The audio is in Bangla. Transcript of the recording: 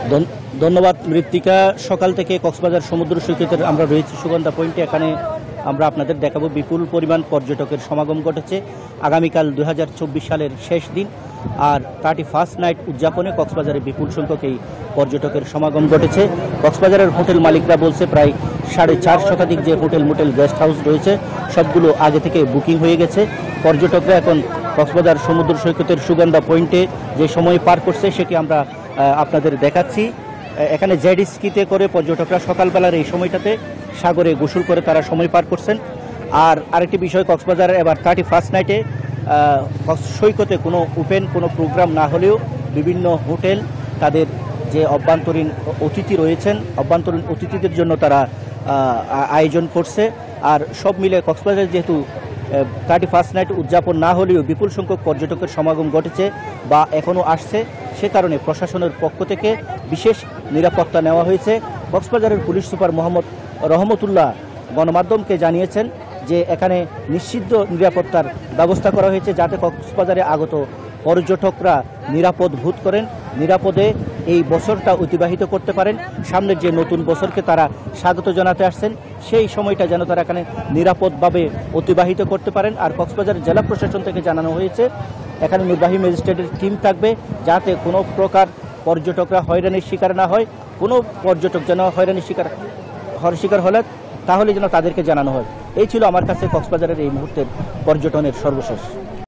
ধন্যবাদ মৃত্তিকা। সকাল থেকে কক্সবাজার সমুদ্র সৈকতের আমরা রয়েছি সুগন্ধা পয়েন্টে। এখানে আমরা আপনাদের দেখাবো বিপুল পরিমাণ পর্যটকের সমাগম ঘটেছে। আগামীকাল 2024 সালের শেষ দিন, আর 31st নাইট উদযাপনে কক্সবাজারে বিপুল সংখ্যক এই পর্যটকের সমাগম ঘটেছে। কক্সবাজারের হোটেল মালিকরা বলছে প্রায় 4.5 শতাধিক যে হোটেল মোটেল গেস্ট হাউস রয়েছে সবগুলো আগে থেকে বুকিং হয়ে গেছে। পর্যটকরা এখন কক্সবাজার সমুদ্র সৈকতের সুগন্ধা পয়েন্টে যে সময় পার করছে সেটি আমরা আপনাদের দেখাচ্ছি। এখানে জেড স্কিতে করে পর্যটকরা সকালবেলার এই সময়টাতে সাগরে গোসল করে তারা সময় পার করছেন। আর আরেকটি বিষয়, কক্সবাজারের এবার 31st নাইটে সৈকতে কোনো ওপেন কোনো প্রোগ্রাম না হলেও বিভিন্ন হোটেল তাদের যে অভ্যন্তরীণ অতিথি রয়েছেন অভ্যন্তরীণ অতিথিদের জন্য তারা আয়োজন করছে। আর সব মিলে কক্সবাজার যেহেতু 31st নাইট উদযাপন না হলেও বিপুল সংখ্যক পর্যটকের সমাগম ঘটেছে বা এখনও আসছে, সে কারণে প্রশাসনের পক্ষ থেকে বিশেষ নিরাপত্তা নেওয়া হয়েছে। কক্সবাজারের পুলিশ সুপার মোহাম্মদ রহমতুল্লাহ গণমাধ্যমকে জানিয়েছেন যে এখানে নিশ্চিত নিরাপত্তার ব্যবস্থা করা হয়েছে যাতে কক্সবাজারে আগত পর্যটকরা নিরাপদ বোধ করেন, নিরাপদে এই বছরটা অতিবাহিত করতে পারেন। সামনের যে নতুন বছরকে তারা স্বাগত জানাতে আসছেন সেই সময়টা যেন তারা এখানে নিরাপদভাবে অতিবাহিত করতে পারেন। আর কক্সবাজার জেলা প্রশাসন থেকে জানানো হয়েছে এখানে নির্বাহী ম্যাজিস্ট্রেটের টিম থাকবে যাতে কোনো প্রকার পর্যটকরা হয়রানির শিকার না হয়। কোনো পর্যটক যেন হয়রানির শিকার হলে তাহলে যেন তাদেরকে জানানো হয়। এই ছিল আমার কাছে কক্সবাজারের এই মুহূর্তের পর্যটনের সর্বশেষ।